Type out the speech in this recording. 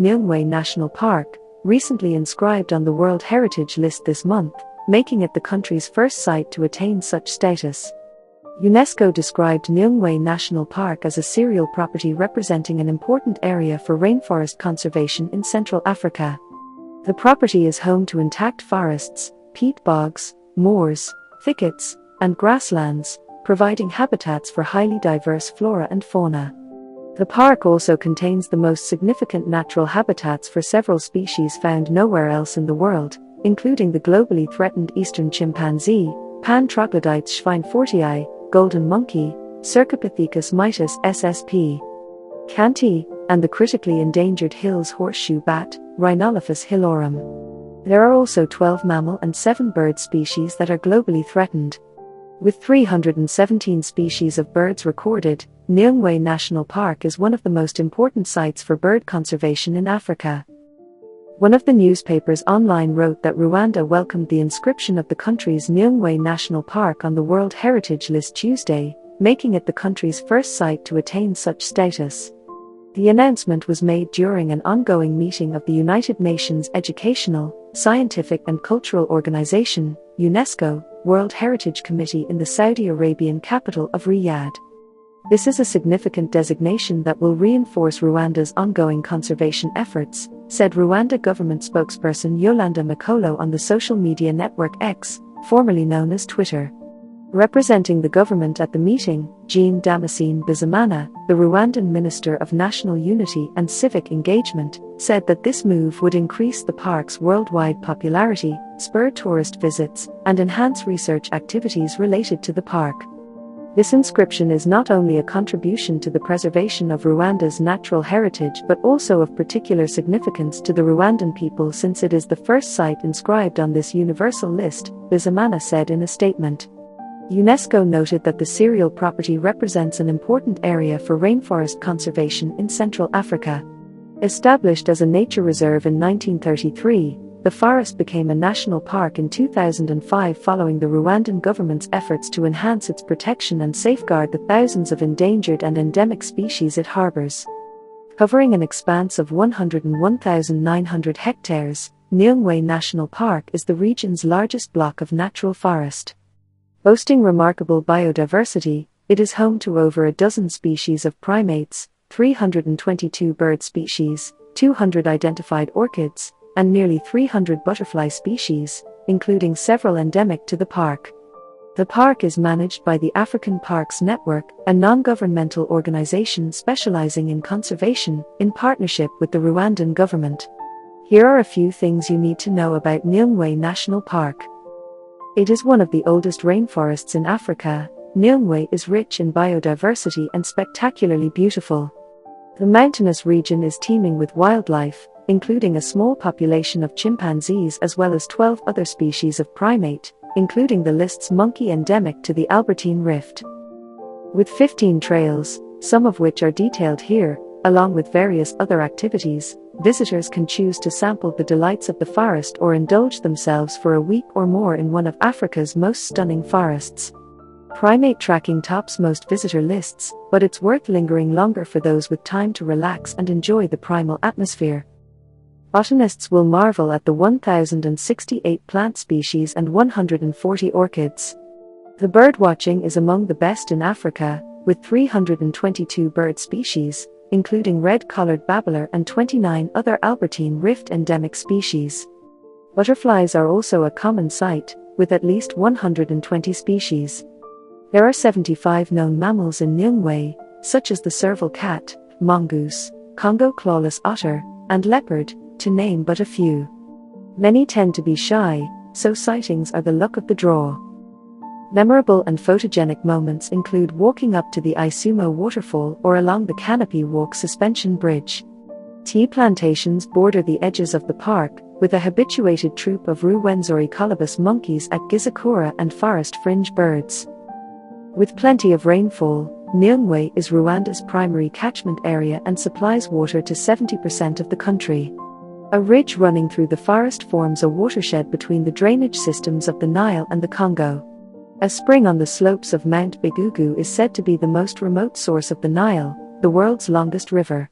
Nyungwe National Park, recently inscribed on the World Heritage List this month, making it the country's first site to attain such status. UNESCO described Nyungwe National Park as a serial property representing an important area for rainforest conservation in Central Africa. The property is home to intact forests, peat bogs, moors, thickets, and grasslands, providing habitats for highly diverse flora and fauna. The park also contains the most significant natural habitats for several species found nowhere else in the world, including the globally threatened eastern chimpanzee, pan troglodytes schweinfortii, golden monkey, Cercopithecus mitis ssp. Canti, and the critically endangered Hill's horseshoe bat, Rhinolophus hillorum. There are also 12 mammal and 7 bird species that are globally threatened. With 317 species of birds recorded, Nyungwe National Park is one of the most important sites for bird conservation in Africa. One of the newspapers online wrote that Rwanda welcomed the inscription of the country's Nyungwe National Park on the World Heritage List Tuesday, making it the country's first site to attain such status. The announcement was made during an ongoing meeting of the United Nations Educational, Scientific and Cultural Organization, UNESCO, World Heritage Committee in the Saudi Arabian capital of Riyadh. This is a significant designation that will reinforce Rwanda's ongoing conservation efforts, said Rwanda government spokesperson Yolanda Makolo on the social media network X, formerly known as Twitter. Representing the government at the meeting, Jean Damascene Bizimana, the Rwandan Minister of National Unity and Civic Engagement, said that this move would increase the park's worldwide popularity, spur tourist visits, and enhance research activities related to the park. This inscription is not only a contribution to the preservation of Rwanda's natural heritage but also of particular significance to the Rwandan people since it is the first site inscribed on this universal list, Bizimana said in a statement. UNESCO noted that the serial property represents an important area for rainforest conservation in Central Africa. Established as a nature reserve in 1933, the forest became a national park in 2005 following the Rwandan government's efforts to enhance its protection and safeguard the thousands of endangered and endemic species it harbors. Covering an expanse of 101,900 hectares, Nyungwe National Park is the region's largest block of natural forest. Boasting remarkable biodiversity, it is home to over a dozen species of primates, 322 bird species, 200 identified orchids, and nearly 300 butterfly species, including several endemic to the park. The park is managed by the African Parks Network, a non-governmental organization specializing in conservation, in partnership with the Rwandan government. Here are a few things you need to know about Nyungwe National Park. It is one of the oldest rainforests in Africa. Nyungwe is rich in biodiversity and spectacularly beautiful. The mountainous region is teeming with wildlife, including a small population of chimpanzees as well as 12 other species of primate, including the list's monkey endemic to the Albertine Rift. With 15 trails, some of which are detailed here, along with various other activities, visitors can choose to sample the delights of the forest or indulge themselves for a week or more in one of Africa's most stunning forests. Primate tracking tops most visitor lists, but it's worth lingering longer for those with time to relax and enjoy the primal atmosphere. Botanists will marvel at the 1,068 plant species and 140 orchids. The birdwatching is among the best in Africa, with 322 bird species, including red-collared babbler and 29 other Albertine Rift endemic species. Butterflies are also a common sight, with at least 120 species. There are 75 known mammals in Nyungwe, such as the serval cat, mongoose, Congo clawless otter, and leopard, to name but a few. Many tend to be shy, so sightings are the luck of the draw. Memorable and photogenic moments include walking up to the Isumo waterfall or along the Canopy Walk suspension bridge. Tea plantations border the edges of the park, with a habituated troop of Ruwenzori colobus monkeys at Gizakura and forest fringe birds. With plenty of rainfall, Nyungwe is Rwanda's primary catchment area and supplies water to 70% of the country. A ridge running through the forest forms a watershed between the drainage systems of the Nile and the Congo. A spring on the slopes of Mount Bigugu is said to be the most remote source of the Nile, the world's longest river.